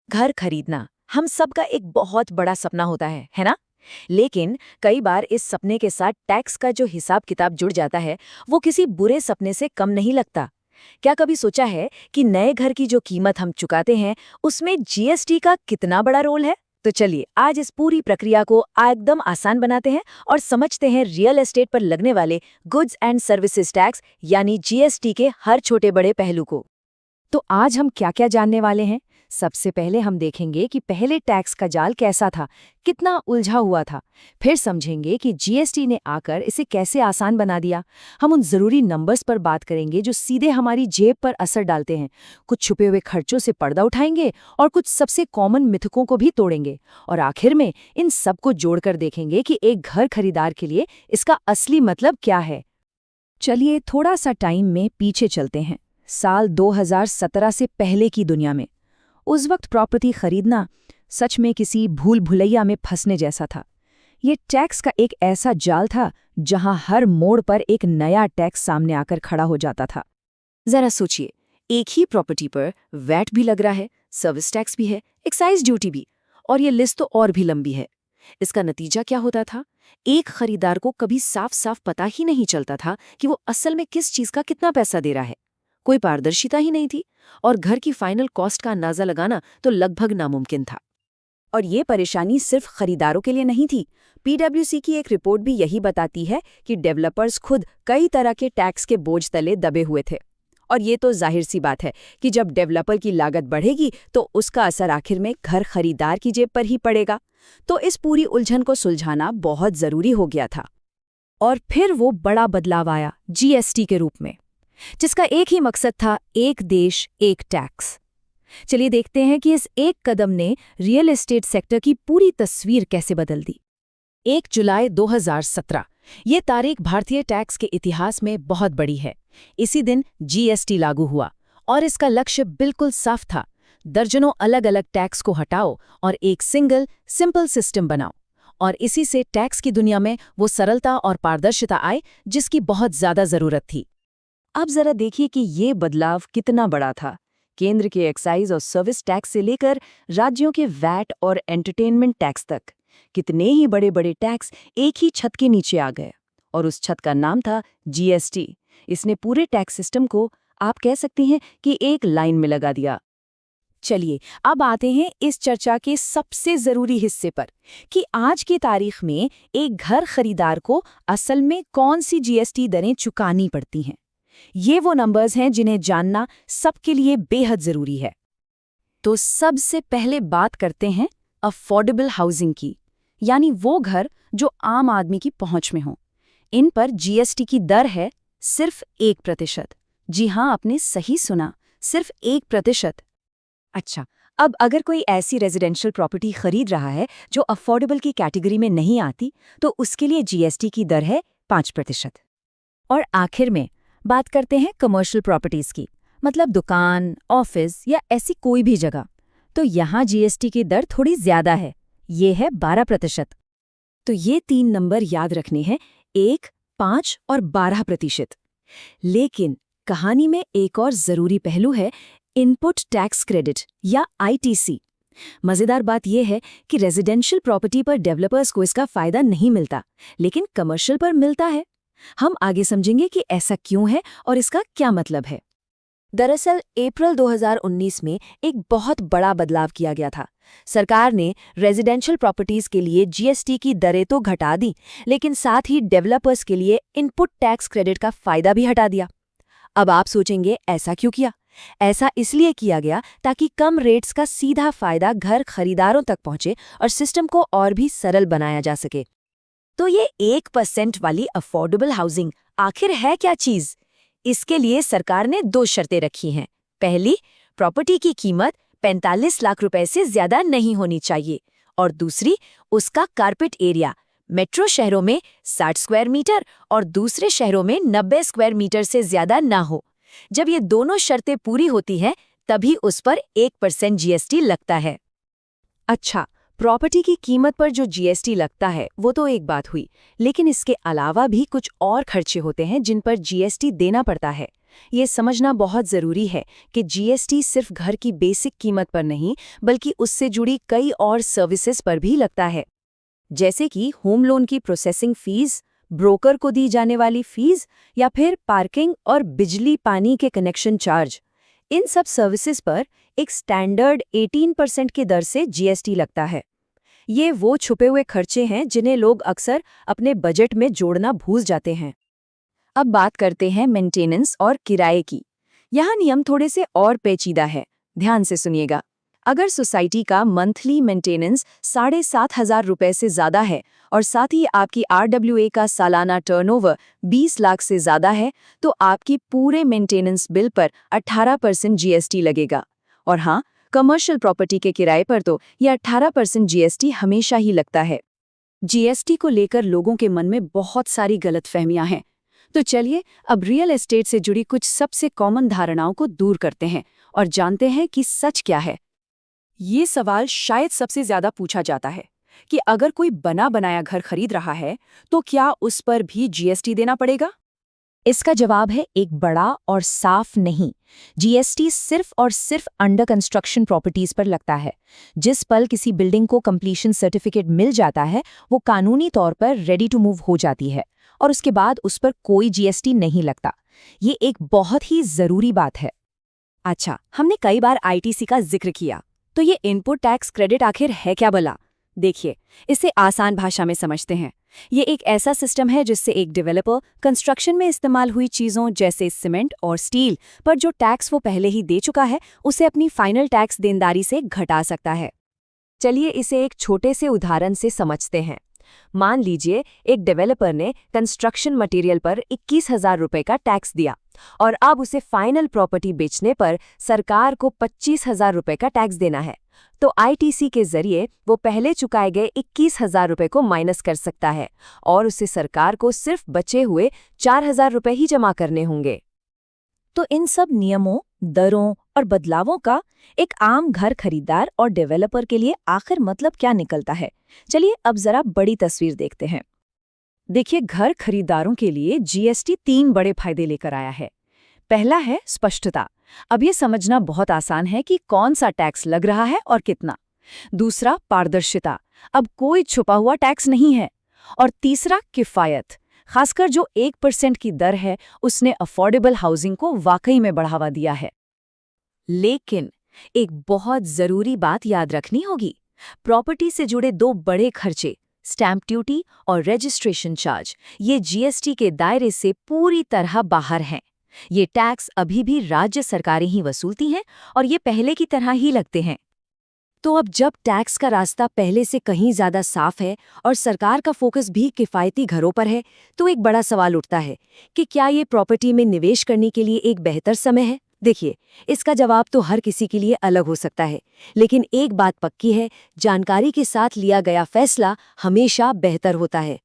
घर खरीदना हम सबका एक बहुत बड़ा सपना होता है ना? लेकिन कई बार इस सपने के साथ टैक्स का जो हिसाब किताब जुड़ जाता है, वो किसी बुरे सपने से कम नहीं लगता। क्या कभी सोचा है कि नए घर की जो कीमत हम चुकाते हैं, उसमें जीएसटी का कितना बड़ा रोल है? तो चलिए आज इस पूरी प्रक्रिया को एकदम आसान बनाते हैं और समझते हैं रियल एस्टेट पर लगने वाले गुड्स एंड सर्विसेज टैक्स यानी जीएसटी के हर छोटे बड़े पहलू को। तो आज हम क्या क्या जानने वाले हैं। सबसे पहले हम देखेंगे कि पहले टैक्स का जाल कैसा था, कितना उलझा हुआ था। फिर समझेंगे कि जीएसटी ने आकर इसे कैसे आसान बना दिया। हम उन जरूरी नंबर्स पर बात करेंगे जो सीधे हमारी जेब पर असर डालते हैं। कुछ छुपे हुए खर्चों से पर्दा उठाएंगे और कुछ सबसे कॉमन मिथकों को भी तोड़ेंगे। और आखिर में इन सबको जोड़कर देखेंगे कि एक घर खरीदार के लिए इसका असली मतलब क्या है। चलिए थोड़ा सा टाइम में पीछे चलते हैं, साल 2017 से पहले की दुनिया में। उस वक्त प्रॉपर्टी खरीदना सच में किसी भूल भुलैया में फंसने जैसा था। ये टैक्स का एक ऐसा जाल था जहां हर मोड़ पर एक नया टैक्स सामने आकर खड़ा हो जाता था। जरा सोचिए, एक ही प्रॉपर्टी पर वैट भी लग रहा है, सर्विस टैक्स भी है, एक्साइज ड्यूटी भी, और ये लिस्ट तो और भी लंबी है। इसका नतीजा क्या होता था? एक खरीदार को कभी साफ साफ पता ही नहीं चलता था कि वो असल में किस चीज का कितना पैसा दे रहा है। कोई पारदर्शिता ही नहीं थी और घर की फाइनल कॉस्ट का अंदाजा लगाना तो लगभग नामुमकिन था। और ये परेशानी सिर्फ खरीदारों के लिए नहीं थी। पीडब्ल्यूसी की एक रिपोर्ट भी यही बताती है कि डेवलपर्स खुद कई तरह के टैक्स के बोझ तले दबे हुए थे। और ये तो जाहिर सी बात है कि जब डेवलपर की लागत बढ़ेगी तो उसका असर आखिर में घर खरीदार की जेब पर ही पड़ेगा। तो इस पूरी उलझन को सुलझाना बहुत जरूरी हो गया था। और फिर वो बड़ा बदलाव आया जीएसटी के रूप में, जिसका एक ही मकसद था, एक देश एक टैक्स। चलिए देखते हैं कि इस एक कदम ने रियल एस्टेट सेक्टर की पूरी तस्वीर कैसे बदल दी। 1 जुलाई 2017 ये तारीख भारतीय टैक्स के इतिहास में बहुत बड़ी है। इसी दिन जीएसटी लागू हुआ और इसका लक्ष्य बिल्कुल साफ था, दर्जनों अलग अलग टैक्स को हटाओ और एक सिंपल सिस्टम बनाओ। और इसी से टैक्स की दुनिया में वो सरलता और पारदर्शिता आए जिसकी बहुत ज्यादा जरूरत थी। अब जरा देखिए कि ये बदलाव कितना बड़ा था। केंद्र के एक्साइज और सर्विस टैक्स से लेकर राज्यों के वैट और एंटरटेनमेंट टैक्स तक कितने ही बड़े बड़े टैक्स एक ही छत के नीचे आ गए, और उस छत का नाम था जीएसटी। इसने पूरे टैक्स सिस्टम को, आप कह सकते हैं, कि एक लाइन में लगा दिया। चलिए अब आते हैं इस चर्चा के सबसे जरूरी हिस्से पर कि आज की तारीख में एक घर खरीदार को असल में कौन सी जीएसटी दरें चुकानी पड़ती हैं। ये वो नंबर्स हैं जिन्हें जानना सबके लिए बेहद जरूरी है। तो सबसे पहले बात करते हैं अफोर्डेबल हाउसिंग की, यानी वो घर जो आम आदमी की पहुंच में हो। इन पर जीएसटी की दर है सिर्फ 1%। जी हां, आपने सही सुना, सिर्फ 1%। अच्छा, अब अगर कोई ऐसी रेजिडेंशियल प्रॉपर्टी खरीद रहा है जो अफोर्डेबल की कैटेगरी में नहीं आती, तो उसके लिए जीएसटी की दर है 5%। और आखिर में बात करते हैं कमर्शियल प्रॉपर्टीज की, मतलब दुकान, ऑफिस या ऐसी कोई भी जगह। तो यहाँ जीएसटी की दर थोड़ी ज्यादा है, ये है 12%। तो ये 3 नंबर याद रखने हैं, 1, 5 और 12%। लेकिन कहानी में एक और जरूरी पहलू है, इनपुट टैक्स क्रेडिट या आईटीसी। मजेदार बात यह है कि रेजिडेंशियल प्रॉपर्टी पर डेवलपर्स को इसका फायदा नहीं मिलता, लेकिन कमर्शियल पर मिलता है। हम आगे समझेंगे कि ऐसा क्यों है और इसका क्या मतलब है। दरअसल अप्रैल 2019 में एक बहुत बड़ा बदलाव किया गया था। सरकार ने रेजिडेंशियल प्रॉपर्टीज के लिए जीएसटी की दरें तो घटा दी, लेकिन साथ ही डेवलपर्स के लिए इनपुट टैक्स क्रेडिट का फायदा भी हटा दिया। अब आप सोचेंगे ऐसा क्यों किया? ऐसा इसलिए किया गया ताकि कम रेट्स का सीधा फायदा घर खरीदारों तक पहुंचे और सिस्टम को और भी सरल बनाया जा सके। तो ये 1% वाली अफोर्डेबल हाउसिंग आखिर है क्या चीज? इसके लिए सरकार ने 2 शर्तें रखी हैं। पहली, प्रॉपर्टी की कीमत 45 लाख रुपए से ज्यादा नहीं होनी चाहिए, और दूसरी, उसका कारपेट एरिया मेट्रो शहरों में 60 स्क्वायर मीटर और दूसरे शहरों में 90 स्क्वायर मीटर से ज्यादा ना हो। जब ये दोनों शर्तें पूरी होती हैं, तभी उस पर 1% जीएसटी लगता है। अच्छा, प्रॉपर्टी की कीमत पर जो जीएसटी लगता है वो तो एक बात हुई, लेकिन इसके अलावा भी कुछ और खर्चे होते हैं जिन पर जीएसटी देना पड़ता है। ये समझना बहुत ज़रूरी है कि जीएसटी सिर्फ घर की बेसिक कीमत पर नहीं, बल्कि उससे जुड़ी कई और सर्विसेज पर भी लगता है, जैसे कि होम लोन की प्रोसेसिंग फीस, ब्रोकर को दी जाने वाली फीस या फिर पार्किंग और बिजली पानी के कनेक्शन चार्ज। इन सब सर्विसेज पर एक स्टैंडर्ड 18% की दर से जीएसटी लगता है। ये वो छुपे हुए खर्चे हैं जिन्हें लोग अक्सर अपने बजट में जोड़ना भूल जाते हैं। अब बात करते हैं मेंटेनेंस और किराए की। यहाँ नियम थोड़े से और पेचीदा है, ध्यान से सुनिएगा। अगर सोसाइटी का मंथली मेंटेनेंस 7,500 रुपए से ज़्यादा है और साथ ही आपकी आरडब्ल्यूए का सालाना टर्नओवर 20 लाख से ज़्यादा है, तो आपकी पूरे मेंटेनेंस बिल पर 18% जीएसटी लगेगा। और हाँ, कमर्शियल प्रॉपर्टी के किराए पर तो यह 18% जीएसटी हमेशा ही लगता है। जीएसटी को लेकर लोगों के मन में बहुत सारी गलतफहमियां हैं। तो चलिए अब रियल एस्टेट से जुड़ी कुछ सबसे कॉमन धारणाओं को दूर करते हैं और जानते हैं कि सच क्या है। ये सवाल शायद सबसे ज्यादा पूछा जाता है कि अगर कोई बना बनाया घर खरीद रहा है तो क्या उस पर भी जीएसटी देना पड़ेगा? इसका जवाब है एक बड़ा और साफ नहीं। जीएसटी सिर्फ और सिर्फ अंडर कंस्ट्रक्शन प्रॉपर्टीज पर लगता है। जिस पल किसी बिल्डिंग को कंप्लीशन सर्टिफिकेट मिल जाता है, वो कानूनी तौर पर रेडी टू मूव हो जाती है और उसके बाद उस पर कोई जीएसटी नहीं लगता। ये एक बहुत ही जरूरी बात है। अच्छा, हमने कई बार आईटीसी का जिक्र किया, तो ये इनपुट टैक्स क्रेडिट आखिर है क्या भला? देखिए, इसे आसान भाषा में समझते हैं। ये एक ऐसा सिस्टम है जिससे एक डेवलपर कंस्ट्रक्शन में इस्तेमाल हुई चीज़ों जैसे सीमेंट और स्टील पर जो टैक्स वो पहले ही दे चुका है, उसे अपनी फाइनल टैक्स देनदारी से घटा सकता है। चलिए इसे एक छोटे से उदाहरण से समझते हैं। मान लीजिए एक डेवलपर ने कंस्ट्रक्शन मटेरियल पर 21,000 रुपए का टैक्स दिया और अब उसे फाइनल प्रॉपर्टी बेचने पर सरकार को 25,000 रुपए का टैक्स देना है। तो आईटीसी के जरिए वो पहले चुकाए गए 21,000 रुपए को माइनस कर सकता है और उसे सरकार को सिर्फ बचे हुए 4,000 रुपए ही जमा करने होंगे। तो इन सब नियमों, दरों और बदलावों का एक आम घर खरीदार और डेवलपर के लिए आखिर मतलब क्या निकलता है? चलिए अब जरा बड़ी तस्वीर देखते हैं। देखिए, घर खरीदारों के लिए जीएसटी 3 बड़े फायदे लेकर आया है। पहला है स्पष्टता। अब ये समझना बहुत आसान है कि कौन सा टैक्स लग रहा है और कितना। दूसरा, पारदर्शिता। अब कोई छुपा हुआ टैक्स नहीं है। और तीसरा, किफ़ायत। खासकर जो 1% की दर है, उसने अफोर्डेबल हाउसिंग को वाकई में बढ़ावा दिया है। लेकिन एक बहुत जरूरी बात याद रखनी होगी। प्रॉपर्टी से जुड़े 2 बड़े खर्चे, स्टैंप ड्यूटी और रजिस्ट्रेशन चार्ज, ये जीएसटी के दायरे से पूरी तरह बाहर हैं। ये टैक्स अभी भी राज्य सरकारें ही वसूलती हैं और ये पहले की तरह ही लगते हैं। तो अब जब टैक्स का रास्ता पहले से कहीं ज्यादा साफ है और सरकार का फोकस भी किफ़ायती घरों पर है, तो एक बड़ा सवाल उठता है कि क्या ये प्रॉपर्टी में निवेश करने के लिए एक बेहतर समय है? देखिए, इसका जवाब तो हर किसी के लिए अलग हो सकता है, लेकिन एक बात पक्की है, जानकारी के साथ लिया गया फैसला हमेशा बेहतर होता है।